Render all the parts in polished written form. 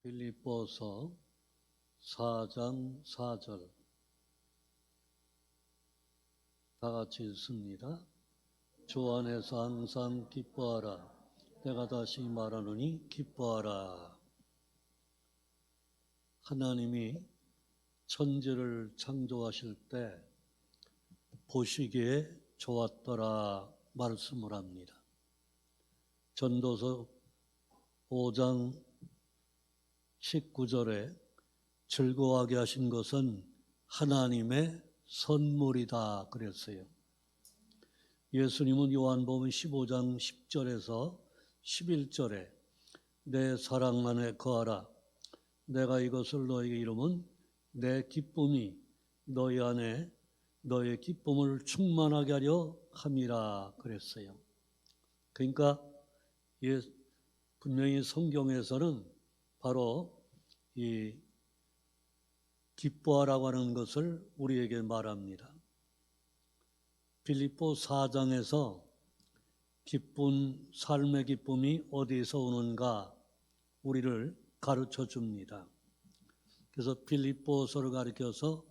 빌립보서 4장 4절 다 같이 읽습니다. 주 안에서 항상 기뻐하라. 내가 다시 말하노니 기뻐하라. 하나님이 천지를 창조하실 때 보시기에 좋았더라 말씀을 합니다. 전도서 5장 19절에 즐거워하게 하신 것은 하나님의 선물이다 그랬어요. 예수님은 요한복음 15장 10절에서 11절에 내 사랑 안에 거하라. 내가 이것을 너에게 이루면 내 기쁨이 너희 안에 너의 기쁨을 충만하게 하려 함이라 그랬어요. 그러니까 분명히 성경에서는 바로 이 기뻐하라고 하는 것을 우리에게 말합니다. 빌립보 4장에서 기쁜 삶의 기쁨이 어디에서 오는가 우리를 가르쳐 줍니다. 그래서 빌립보서를 가리켜서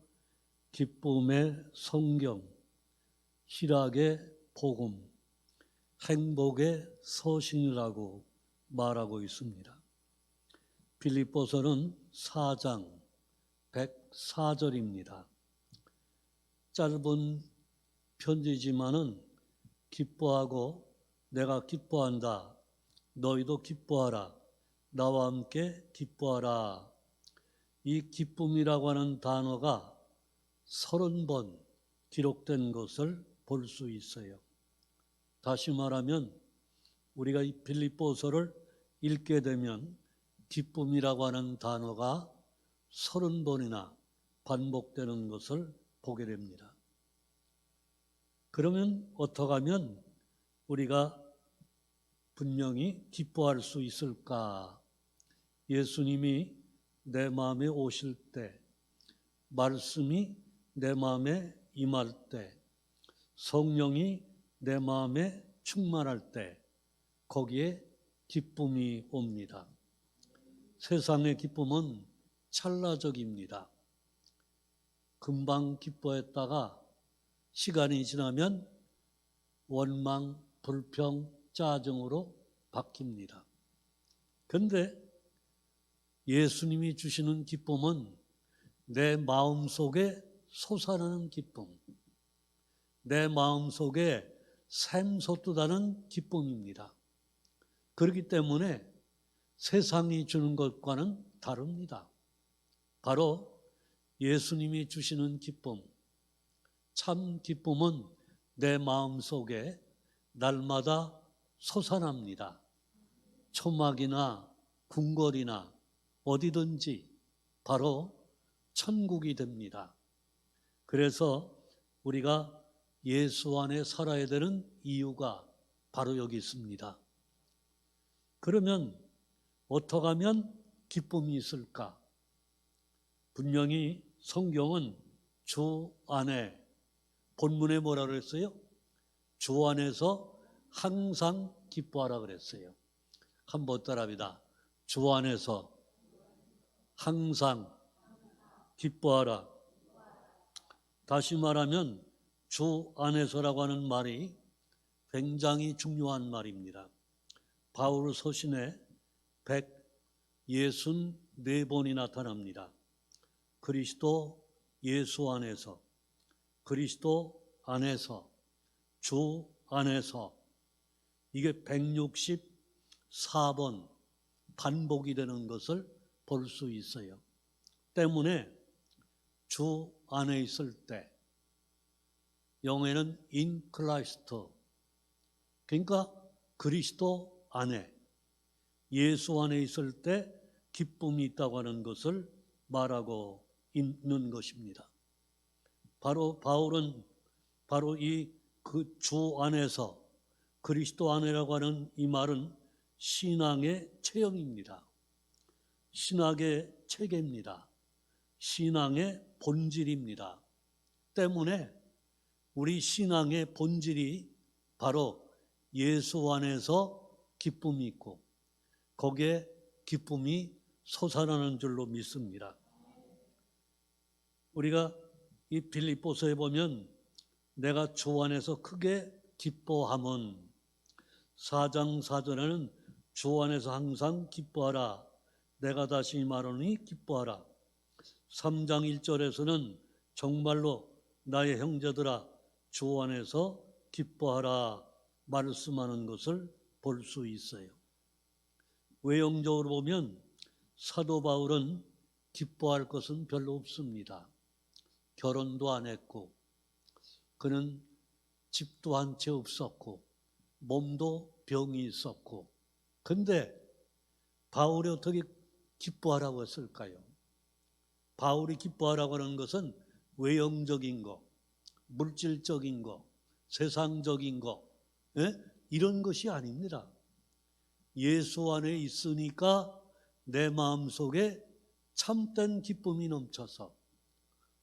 기쁨의 성경, 희락의 복음, 행복의 서신이라고 말하고 있습니다. 빌립보서는 4장 104절입니다. 짧은 편지지만은 기뻐하고 내가 기뻐한다. 너희도 기뻐하라. 나와 함께 기뻐하라. 이 기쁨이라고 하는 단어가 30번 기록된 것을 볼 수 있어요. 다시 말하면 우리가 이 빌립보서를 읽게 되면 기쁨이라고 하는 단어가 30번이나 반복되는 것을 보게 됩니다. 그러면 어떻게 하면 우리가 분명히 기뻐할 수 있을까? 예수님이 내 마음에 오실 때, 말씀이 내 마음에 임할 때, 성령이 내 마음에 충만할 때 거기에 기쁨이 옵니다. 세상의 기쁨은 찰나적입니다. 금방 기뻐했다가 시간이 지나면 원망, 불평, 짜증으로 바뀝니다. 그런데 예수님이 주시는 기쁨은 내 마음속에 솟아나는 기쁨, 내 마음속에 샘솟듯하는 기쁨입니다. 그렇기 때문에 세상이 주는 것과는 다릅니다. 바로 예수님이 주시는 기쁨, 참 기쁨은 내 마음속에 날마다 솟아납니다. 초막이나 궁궐이나 어디든지 바로 천국이 됩니다. 그래서 우리가 예수 안에 살아야 되는 이유가 바로 여기 있습니다. 그러면 어떻게 하면 기쁨이 있을까? 분명히 성경은 주 안에, 본문에 뭐라 그랬어요? 주 안에서 항상 기뻐하라 그랬어요. 한번 따라합니다. 주 안에서 항상 기뻐하라. 다시 말하면 주 안에서라고 하는 말이 굉장히 중요한 말입니다. 바울 서신에 164번이 나타납니다. 그리스도 예수 안에서, 그리스도 안에서, 주 안에서, 이게 164번 반복이 되는 것을 볼 수 있어요. 때문에 주 안에 있을 때, 영어에는 in Christ, 그러니까 그리스도 안에, 예수 안에 있을 때 기쁨이 있다고 하는 것을 말하고 있는 것입니다. 바로 바울은 바로 이 그 주 안에서, 그리스도 안에라고 하는 이 말은 신앙의 체형입니다. 신학의 체계입니다. 신앙의 본질입니다. 때문에 우리 신앙의 본질이 바로 예수 안에서 기쁨이 있고 거기에 기쁨이 솟아나는 줄로 믿습니다. 우리가 이 빌립보서에 보면 내가 주 안에서 크게 기뻐함은 4장 4절에는 주 안에서 항상 기뻐하라. 내가 다시 말하노니 기뻐하라. 3장 1절에서는 정말로 나의 형제들아 주 안에서 기뻐하라 말씀하는 것을 볼 수 있어요. 외형적으로 보면 사도 바울은 기뻐할 것은 별로 없습니다. 결혼도 안 했고 그는 집도 한 채 없었고 몸도 병이 있었고, 근데 바울이 어떻게 기뻐하라고 했을까요? 바울이 기뻐하라고 하는 것은 외형적인 거, 물질적인 거, 세상적인 거, 이런 것이 아닙니다. 예수 안에 있으니까 내 마음속에 참된 기쁨이 넘쳐서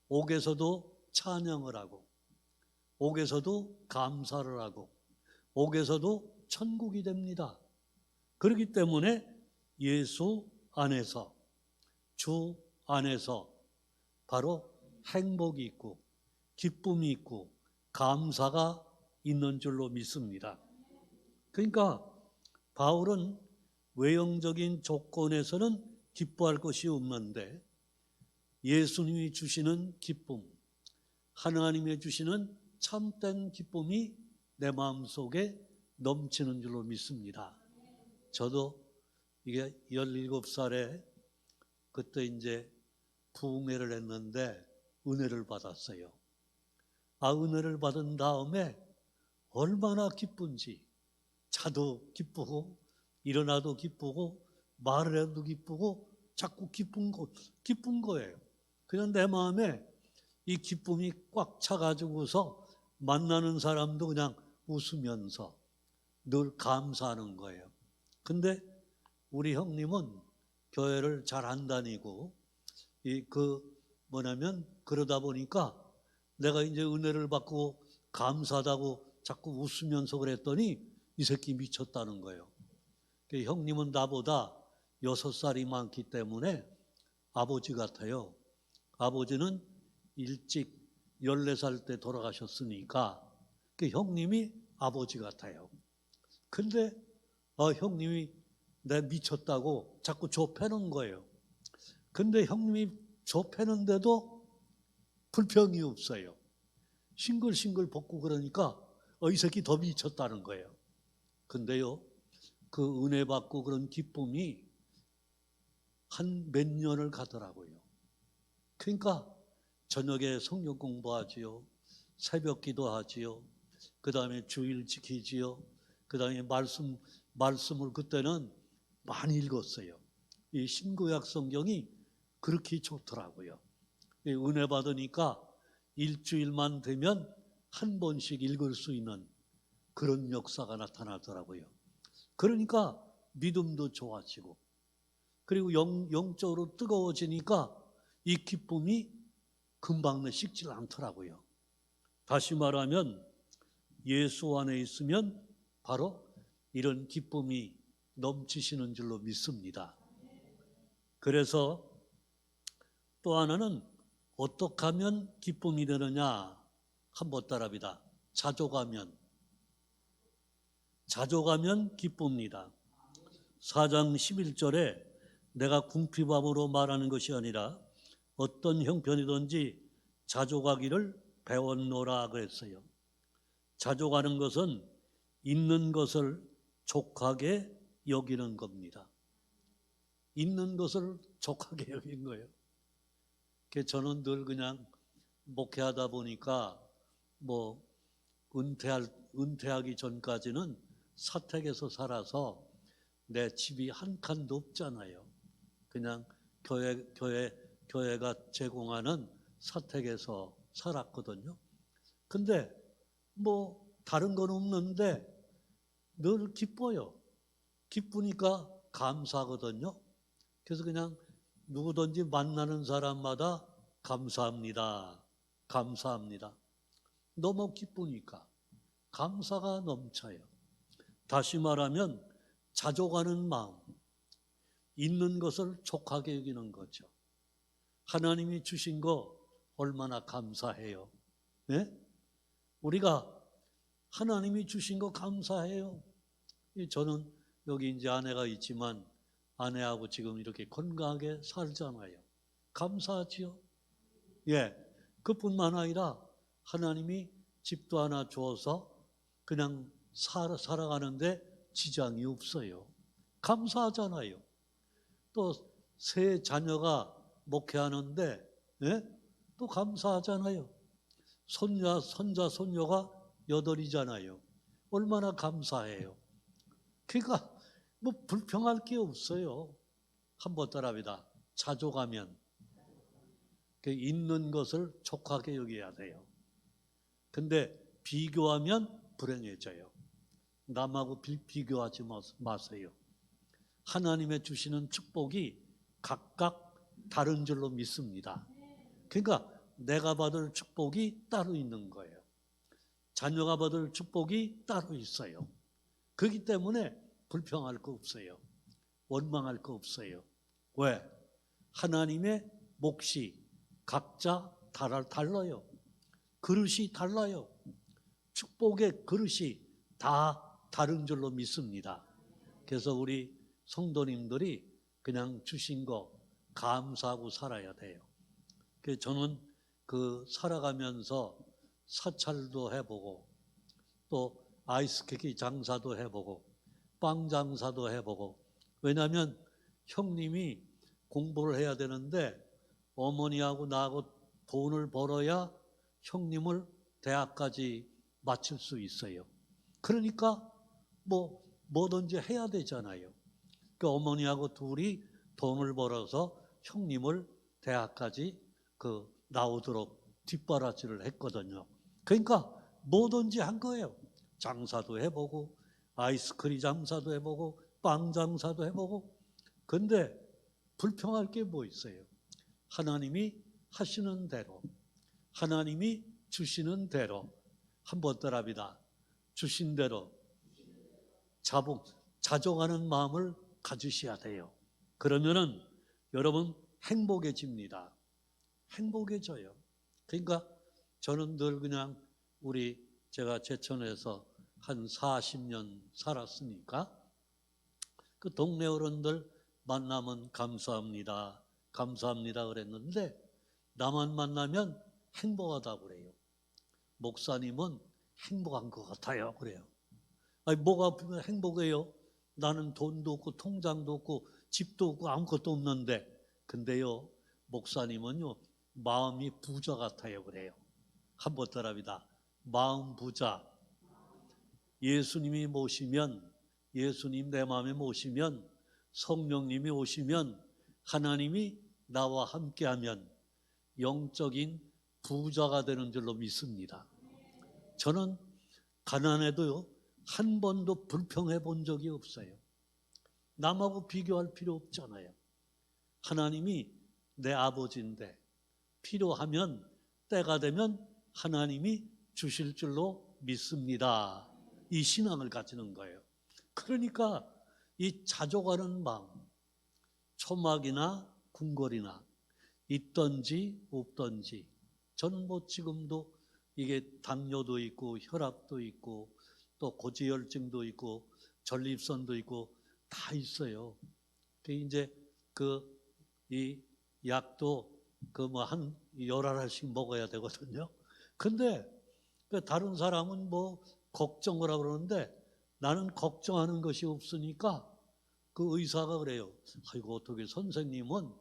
옥에서도 찬양을 하고 옥에서도 감사를 하고 옥에서도 천국이 됩니다. 그렇기 때문에 예수 안에서, 주 안에서 바로 행복이 있고 기쁨이 있고 감사가 있는 줄로 믿습니다. 그러니까 바울은 외형적인 조건에서는 기뻐할 것이 없는데 예수님이 주시는 기쁨, 하나님이 주시는 참된 기쁨이 내 마음속에 넘치는 줄로 믿습니다. 저도 이게 17살에 그때 이제 부흥회를 했는데 은혜를 받았어요. 은혜를 받은 다음에 얼마나 기쁜지, 자도 기쁘고 일어나도 기쁘고 말을 해도 기쁘고 자꾸 기쁜 거예요. 그냥 내 마음에 이 기쁨이 꽉 차가지고서 만나는 사람도 그냥 웃으면서 늘 감사하는 거예요. 근데 우리 형님은 교회를 잘 안 다니고 그러다 보니까 내가 이제 은혜를 받고 감사하다고 자꾸 웃으면서 그랬더니 이 새끼 미쳤다는 거예요. 형님은 나보다 6살이 많기 때문에 아버지 같아요. 아버지는 일찍 14살 때 돌아가셨으니까 형님이 아버지 같아요. 근데 형님이 내 미쳤다고 자꾸 좁혀놓은 거예요. 근데 형님이 좁혀놓은데도 불평이 없어요. 싱글싱글 벗고 그러니까 이 새끼 더 미쳤다는 거예요. 근데요, 그 은혜 받고 그런 기쁨이 한 몇 년을 가더라고요. 그러니까 저녁에 성경 공부하지요, 새벽 기도하지요, 그 다음에 주일 지키지요, 그 다음에 말씀을 그때는 많이 읽었어요. 이 신구약 성경이 그렇게 좋더라고요. 은혜 받으니까 일주일만 되면 한 번씩 읽을 수 있는 그런 역사가 나타나더라고요. 그러니까 믿음도 좋아지고 그리고 영적으로 뜨거워지니까 이 기쁨이 금방 식질 않더라고요. 다시 말하면 예수 안에 있으면 바로 이런 기쁨이 넘치시는 줄로 믿습니다. 그래서 또 하나는 어떻게 하면 기쁨이 되느냐 한번 따라합니다. 자족하면 기쁩니다. 4장 11절에 내가 궁핍함으로 말하는 것이 아니라 어떤 형편이든지 자족하기를 배웠노라 그랬어요. 자족하는 것은 있는 것을 족하게 여기는 겁니다. 있는 것을 족하게 여긴 거예요. 저는 늘 그냥 목회하다 보니까 은퇴하기 전까지는 사택에서 살아서 내 집이 한 칸도 없잖아요. 그냥 교회가 제공하는 사택에서 살았거든요. 근데 다른 건 없는데 늘 기뻐요. 기쁘니까 감사하거든요. 그래서 그냥 누구든지 만나는 사람마다 감사합니다. 너무 기쁘니까 감사가 넘쳐요. 다시 말하면 자족하는 마음. 있는 것을 족하게 여기는 거죠. 하나님이 주신 거 얼마나 감사해요. 네? 우리가 하나님이 주신 거 감사해요. 저는 여기 이제 아내가 있지만 아내하고 지금 이렇게 건강하게 살잖아요. 감사하지요. 예, 그뿐만 아니라 하나님이 집도 하나 주어서 그냥 살아가는데 지장이 없어요. 감사하잖아요. 또 새 자녀가 목회하는데 또 감사하잖아요. 손자, 손녀가 8이잖아요. 얼마나 감사해요. 그러니까 뭐 불평할 게 없어요. 한번 따라합니다. 자족하면 있는 것을 족하게 여겨야 돼요. 근데 비교하면 불행해져요. 남하고 비교하지 마세요. 하나님의 주시는 축복이 각각 다른 줄로 믿습니다. 그러니까 내가 받을 축복이 따로 있는 거예요. 자녀가 받을 축복이 따로 있어요. 그렇기 때문에 불평할 거 없어요. 원망할 거 없어요. 왜? 하나님의 몫이 각자 달라요. 그릇이 달라요. 축복의 그릇이 다 다른 줄로 믿습니다. 그래서 우리 성도님들이 그냥 주신 거 감사하고 살아야 돼요. 그래서 저는 살아가면서 사찰도 해보고 또 아이스케이크 장사도 해보고 빵 장사도 해보고, 왜냐하면 형님이 공부를 해야 되는데 어머니하고 나하고 돈을 벌어야 형님을 대학까지 마칠 수 있어요. 그러니까 뭐든지 해야 되잖아요. 그 어머니하고 둘이 돈을 벌어서 형님을 대학까지 나오도록 뒷바라지를 했거든요. 그러니까 뭐든지 한 거예요. 장사도 해보고 아이스크림 장사도 해보고 빵 장사도 해보고. 근데 불평할 게 뭐 있어요? 하나님이 하시는 대로, 하나님이 주시는 대로, 한번 따라합니다. 주신 대로 자족하는 마음을 가지셔야 돼요. 그러면은 여러분 행복해집니다. 행복해져요. 그러니까 저는 늘 그냥 제가 제천에서 한 40년 살았으니까 그 동네 어른들 만나면 감사합니다, 감사합니다 그랬는데 나만 만나면 행복하다고 그래요. 목사님은 행복한 것 같아요 그래요. 아니 뭐가 행복해요? 나는 돈도 없고 통장도 없고 집도 없고 아무것도 없는데. 근데요 목사님은요 마음이 부자 같아요 그래요. 한번 따라합니다. 마음 부자. 예수님이 모시면, 예수님 내 마음에 모시면, 성령님이 오시면, 하나님이 나와 함께하면 영적인 부자가 되는 줄로 믿습니다. 저는 가난해도요 한 번도 불평해 본 적이 없어요. 남하고 비교할 필요 없잖아요. 하나님이 내 아버지인데 필요하면 때가 되면 하나님이 주실 줄로 믿습니다. 이 신앙을 가지는 거예요. 그러니까 이 자족하는 마음, 초막이나 궁궐이나 있든지 없든지, 저는 지금도 이게 당뇨도 있고 혈압도 있고 또 고지혈증도 있고 전립선도 있고 다 있어요. 이제 이 약도 한 10알씩 먹어야 되거든요. 근데 다른 사람은 걱정을 하고 그러는데 나는 걱정하는 것이 없으니까 그 의사가 그래요. 아이고 어떻게 선생님은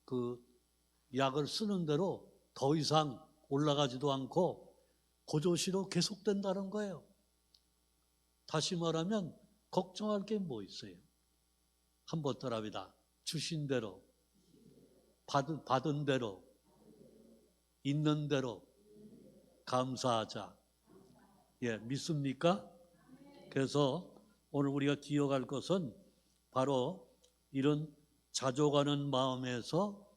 그 약을 쓰는 대로 더 이상 올라가지도 않고 고조시로 계속된다는 거예요. 다시 말하면 걱정할 게 뭐 있어요? 한번 따라합니다. 주신 대로, 받은 대로, 있는 대로 감사하자. 예, 믿습니까? 그래서 오늘 우리가 기억할 것은 바로 이런 자족하는 마음에서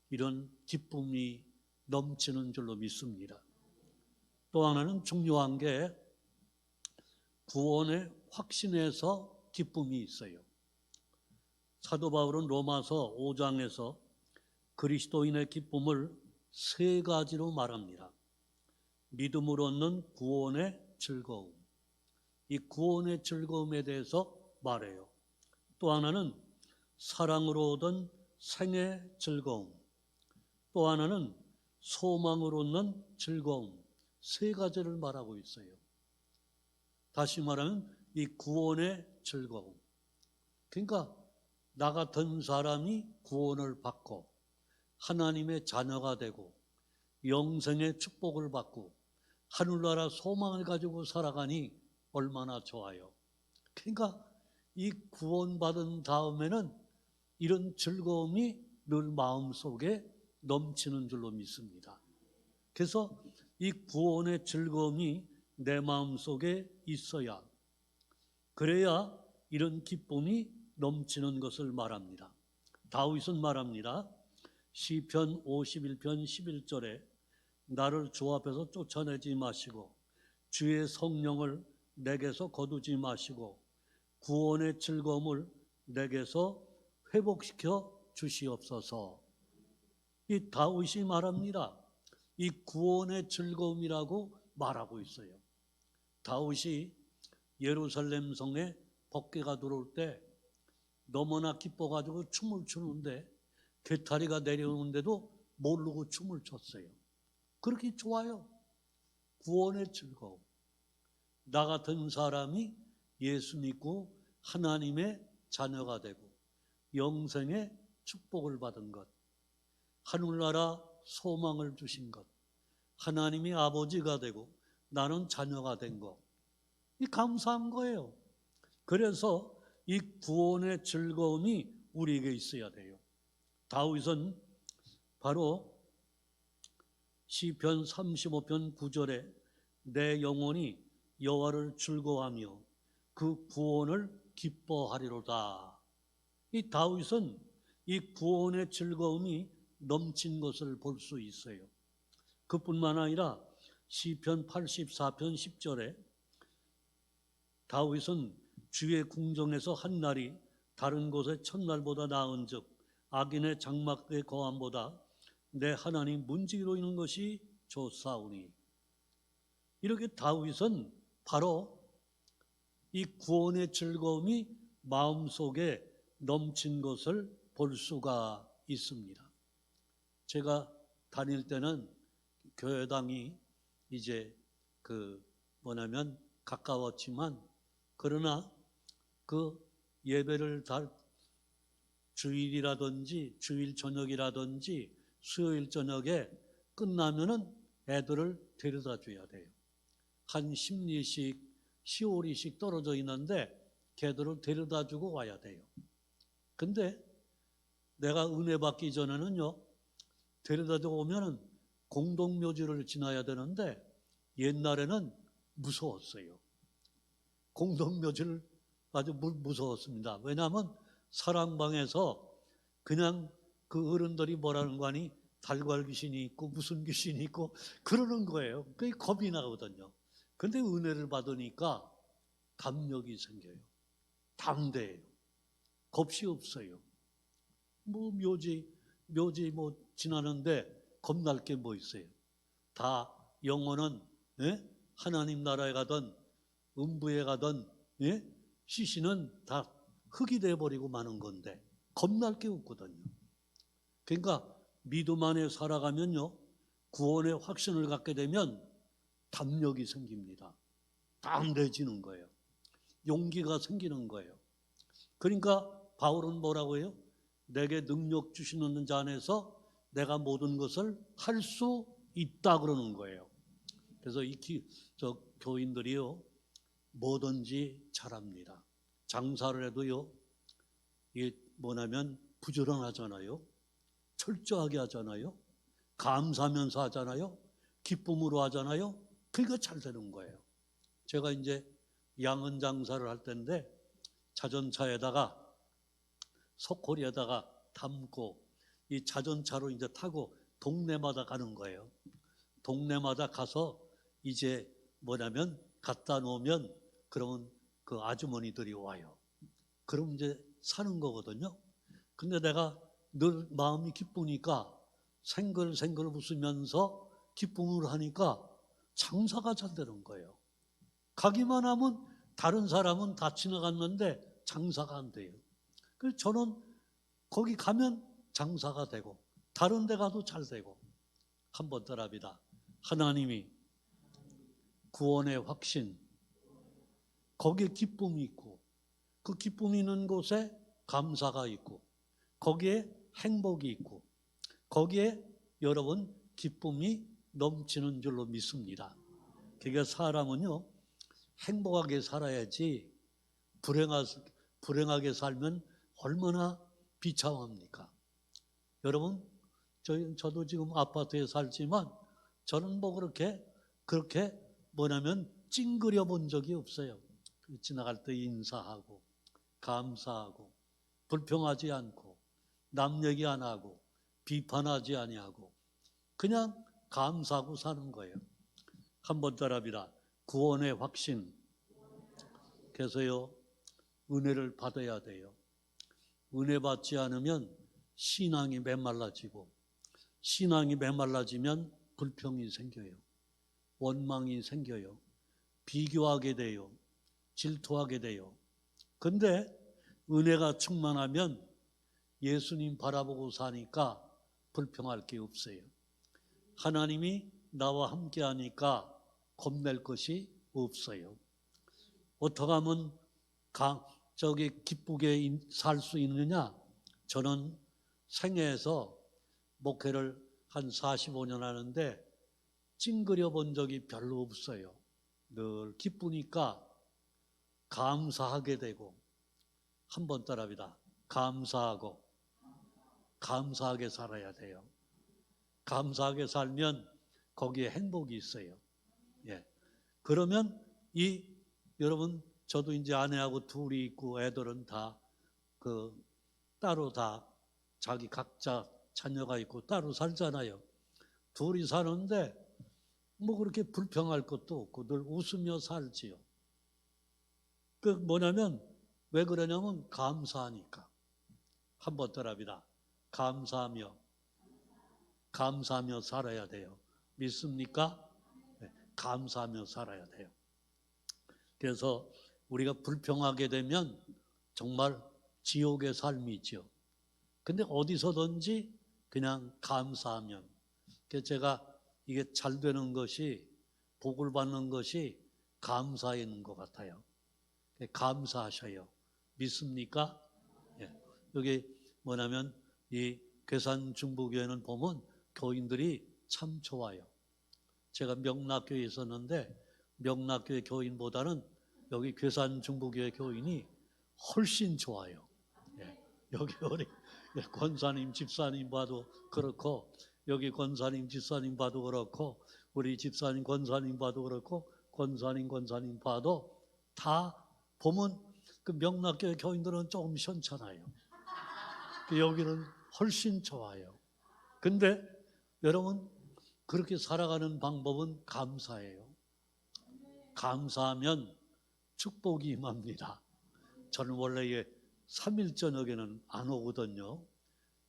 이런 기쁨이 넘치는 줄로 믿습니다. 또 하나는 중요한 게 구원의 확신에서 기쁨이 있어요. 사도 바울은 로마서 5장에서 그리스도인의 기쁨을 세 가지로 말합니다. 믿음으로 얻는 구원의 즐거움, 이 구원의 즐거움에 대해서 말해요. 또 하나는 사랑으로 얻은 생의 즐거움, 또 하나는 소망으로 얻는 즐거움, 세 가지를 말하고 있어요. 다시 말하면 이 구원의 즐거움. 그러니까 나 같은 사람이 구원을 받고 하나님의 자녀가 되고 영생의 축복을 받고 하늘나라 소망을 가지고 살아가니 얼마나 좋아요. 그러니까 이 구원받은 다음에는 이런 즐거움이 늘 마음속에 넘치는 줄로 믿습니다. 그래서 이 구원의 즐거움이 내 마음속에 있어야, 그래야 이런 기쁨이 넘치는 것을 말합니다. 다윗은 말합니다. 시편 51편 11절에 나를 주 앞에서 쫓아내지 마시고 주의 성령을 내게서 거두지 마시고 구원의 즐거움을 내게서 회복시켜 주시옵소서. 이 다윗이 말합니다. 이 구원의 즐거움이라고 말하고 있어요. 다윗이 예루살렘 성에 법궤가 들어올 때 너무나 기뻐가지고 춤을 추는데 개타리가 내려오는데도 모르고 춤을 췄어요. 그렇게 좋아요. 구원의 즐거움. 나 같은 사람이 예수 믿고 하나님의 자녀가 되고 영생의 축복을 받은 것, 하늘나라 소망을 주신 것, 하나님이 아버지가 되고 나는 자녀가 된 것, 이 감사한 거예요. 그래서 이 구원의 즐거움이 우리에게 있어야 돼요. 다윗은 바로 시편 35편 9절에 내 영혼이 여호와를 즐거워하며 그 구원을 기뻐하리로다. 이 다윗은 이 구원의 즐거움이 넘친 것을 볼 수 있어요. 그뿐만 아니라 시편 84편 10절에 다윗은 주의 궁정에서 한 날이 다른 곳의 첫날보다 나은즉 악인의 장막의 거함보다 내 하나님 문지기로 있는 것이 좋사오니. 이렇게 다윗은 바로 이 구원의 즐거움이 마음속에 넘친 것을 볼 수가 있습니다. 제가 다닐 때는 교회당이 이제 가까웠지만, 그러나 그 예배를 주일이라든지 주일 저녁이라든지 수요일 저녁에 끝나면은 애들을 데려다 줘야 돼요. 한 10리씩 15리씩 떨어져 있는데 걔들을 데려다 주고 와야 돼요. 근데 내가 은혜 받기 전에는요, 데려다 주고 오면은 공동묘지를 지나야 되는데 옛날에는 무서웠어요. 공동묘지를 아주 무서웠습니다. 왜냐하면 사랑방에서 그냥 그 어른들이 뭐라는 거 아니, 달걀 귀신이 있고 무슨 귀신이 있고 그러는 거예요. 그게 겁이 나거든요. 근데 은혜를 받으니까 담력이 생겨요. 담대해요. 겁이 없어요. 묘지 지나는데 겁날 게 뭐 있어요. 다 영혼은 하나님 나라에 가든 음부에 가든 시신은 다 흙이 돼버리고 마는 건데 겁날 게 없거든요. 그러니까 믿음 안에 살아가면요, 구원의 확신을 갖게 되면 담력이 생깁니다. 담대해지는 거예요. 용기가 생기는 거예요. 그러니까 바울은 뭐라고 해요? 내게 능력 주시는 자 안에서 내가 모든 것을 할 수 있다 그러는 거예요. 그래서 교인들이요, 뭐든지 잘합니다. 장사를 해도요, 이게 뭐냐면 부지런하잖아요. 철저하게 하잖아요. 감사하면서 하잖아요. 기쁨으로 하잖아요. 그러니까 잘 되는 거예요. 제가 이제 양은 장사를 할 때인데 자전차에다가 석고리에다가 담고 이 자전차로 이제 타고 동네마다 가는 거예요. 동네마다 가서 이제 뭐냐면 갖다 놓으면 그러면 그 아주머니들이 와요. 그럼 이제 사는 거거든요. 근데 내가 늘 마음이 기쁘니까 생글생글 웃으면서 기쁨을 하니까 장사가 잘 되는 거예요. 가기만 하면 다른 사람은 다 지나갔는데 장사가 안 돼요. 그래서 저는 거기 가면 장사가 되고 다른 데 가도 잘 되고. 한번 따라합니다. 하나님이 구원의 확신, 거기에 기쁨이 있고 그 기쁨이 있는 곳에 감사가 있고 거기에 행복이 있고 거기에 여러분 기쁨이 넘치는 줄로 믿습니다. 그러니까 사람은요 행복하게 살아야지 불행하게 살면 얼마나 비참합니까? 여러분 저도 지금 아파트에 살지만 저는 뭐 그렇게 뭐냐면 찡그려 본 적이 없어요. 지나갈 때 인사하고 감사하고 불평하지 않고 남 얘기 안 하고 비판하지 아니하고 그냥 감사하고 사는 거예요. 한번 따라합니다. 구원의 확신. 그래서요 은혜를 받아야 돼요. 은혜 받지 않으면 신앙이 메말라지고 신앙이 메말라지면 불평이 생겨요. 원망이 생겨요. 비교하게 돼요. 질투하게 돼요. 근데 은혜가 충만하면 예수님 바라보고 사니까 불평할 게 없어요. 하나님이 나와 함께 하니까 겁낼 것이 없어요. 어떻게 하면 기쁘게 살 수 있느냐? 저는 생애에서 목회를 한 45년 하는데 찡그려 본 적이 별로 없어요. 늘 기쁘니까 감사하게 되고. 한번 따라합니다. 감사하고 감사하게 살아야 돼요. 감사하게 살면 거기에 행복이 있어요. 예. 그러면 여러분 저도 이제 아내하고 둘이 있고 애들은 다 따로 다 자기 각자 자녀가 있고 따로 살잖아요. 둘이 사는데 뭐 그렇게 불평할 것도 없고 늘 웃으며 살지요. 그 뭐냐면 왜 그러냐면 감사하니까. 한번 따라합니다. 감사하며 살아야 돼요. 믿습니까? 네, 감사하며 살아야 돼요. 그래서 우리가 불평하게 되면 정말 지옥의 삶이죠. 근데 어디서든지 그냥 감사하면, 제가 이게 잘 되는 것이, 복을 받는 것이 감사에 있는 것 같아요. 감사하셔요. 믿습니까? 예. 여기 뭐냐면 이 괴산 중부교회는 보면 교인들이 참 좋아요. 제가 명락교회에 있었는데 명락교회 교인보다는 여기 괴산 중부교회 교인이 훨씬 좋아요. 예. 여기 우리 권사님, 집사님 봐도 그렇고 여기 권사님, 집사님 봐도 그렇고 우리 집사님, 권사님 봐도 그렇고 권사님 봐도 다 보면 그 명락교회 교인들은 조금 시원찮아요. 여기는 훨씬 좋아요. 근데 여러분 그렇게 살아가는 방법은 감사예요. 감사하면 축복이 임합니다. 저는 원래 3일 저녁에는 안 오거든요.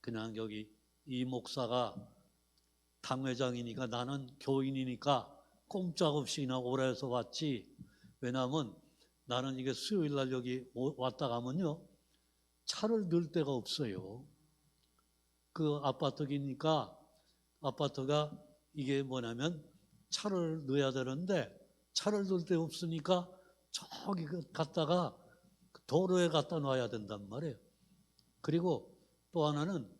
그냥 여기 이 목사가 당회장이니까 나는 교인이니까 꼼짝없이 그냥 오라해서 왔지. 왜냐하면 나는 이게 수요일 날 여기 왔다 가면요 차를 넣을 데가 없어요. 그 아파트이니까 아파트가 이게 뭐냐면 차를 넣어야 되는데 차를 넣을 데 없으니까 저기 갔다가 도로에 갖다 놔야 된단 말이에요. 그리고 또 하나는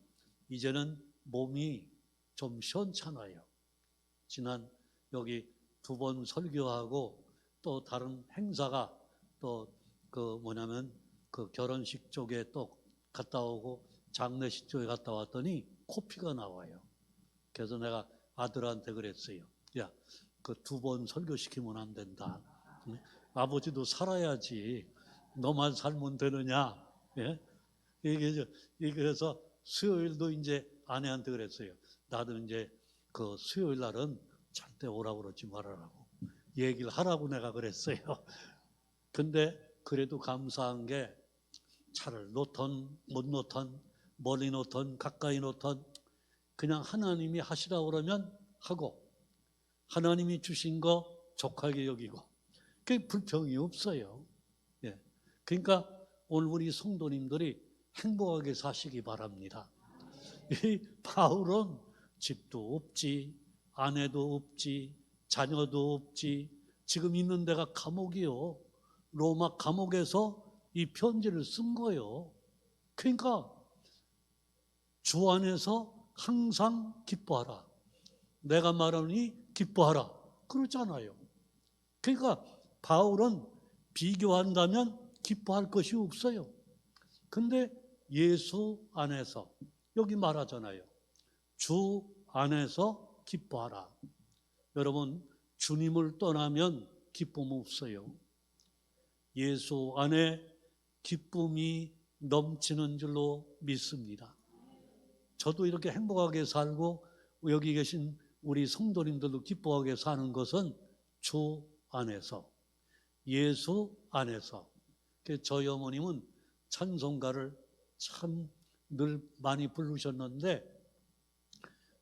이제는 몸이 좀 시원찮아요. 지난 여기 2번 설교하고 또 다른 행사가 또 그 결혼식 쪽에 또 갔다 오고 장례식 쪽에 갔다 왔더니 코피가 나와요. 그래서 내가 아들한테 그랬어요. 야, 그 2번 설교시키면 안 된다. 아버지도 살아야지. 너만 살면 되느냐? 예? 그래서 수요일도 이제 아내한테 그랬어요. 나도 이제 그 수요일 날은 절대 오라고 그러지 말아라고 얘기를 하라고 내가 그랬어요. 근데 그래도 감사한 게 차를 놓던 못 놓던 멀리 놓던 가까이 놓던 그냥 하나님이 하시라고 그러면 하고, 하나님이 주신 거 족하게 여기고, 그게 불평이 없어요. 예. 그러니까 오늘 우리 성도님들이 행복하게 사시기 바랍니다. 이 바울은 집도 없지, 아내도 없지, 자녀도 없지, 지금 있는 데가 감옥이요. 로마 감옥에서 이 편지를 쓴 거예요. 그러니까 주 안에서 항상 기뻐하라. 내가 말하니 기뻐하라. 그러잖아요. 그러니까 바울은 비교한다면 기뻐할 것이 없어요. 근데 예수 안에서, 여기 말하잖아요. 주 안에서 기뻐하라. 여러분, 주님을 떠나면 기쁨 없어요. 예수 안에 기쁨이 넘치는 줄로 믿습니다. 저도 이렇게 행복하게 살고 여기 계신 우리 성도님들도 기뻐하게 사는 것은 주 안에서, 예수 안에서. 저희 어머님은 찬송가를 참 늘 많이 부르셨는데,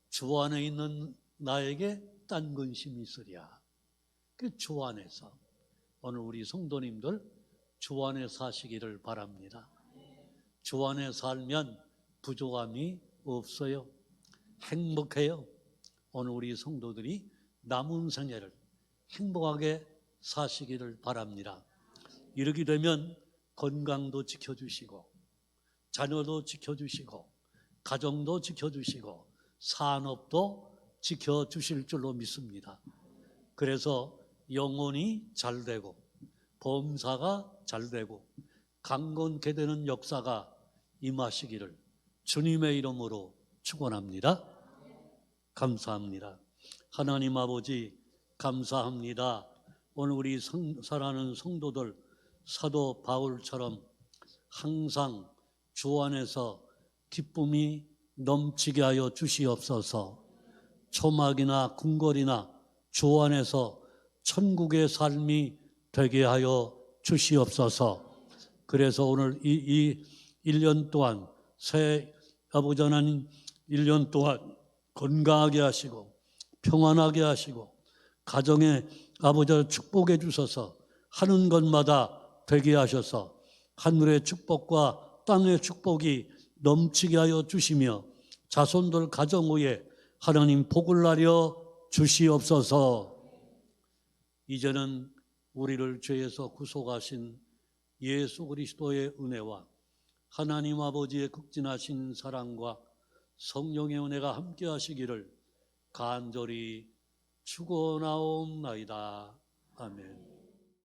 주 안에 있는 나에게 딴 근심이 있으랴. 주 안에서. 오늘 우리 성도님들 주 안에 사시기를 바랍니다. 주 안에 살면 부족함이 없어요. 행복해요. 오늘 우리 성도들이 남은 생애를 행복하게 사시기를 바랍니다. 이렇게 되면 건강도 지켜주시고, 자녀도 지켜주시고, 가정도 지켜주시고, 산업도 지켜주실 줄로 믿습니다. 그래서 영혼이 잘 되고, 범사가 잘 되고, 강건케 되는 역사가 임하시기를 주님의 이름으로 축원합니다. 감사합니다. 하나님 아버지 감사합니다. 오늘 우리 사랑하는 성도들 사도 바울처럼 항상 주 안에서 기쁨이 넘치게 하여 주시옵소서. 초막이나 궁궐이나 주 안에서 천국의 삶이 되게 하여 주시옵소서. 그래서 오늘 이 1년 동안, 새 아버지 하나님 1년 동안 건강하게 하시고 평안하게 하시고 가정에 아버지를 축복해 주셔서 하는 것마다 되게 하셔서 하늘의 축복과 땅의 축복이 넘치게 하여 주시며 자손들 가정 위에 하나님 복을 나려 주시옵소서. 이제는 우리를 죄에서 구속하신 예수 그리스도의 은혜와 하나님 아버지의 극진하신 사랑과 성령의 은혜가 함께 하시기를 간절히 축원하옵나이다. 아멘.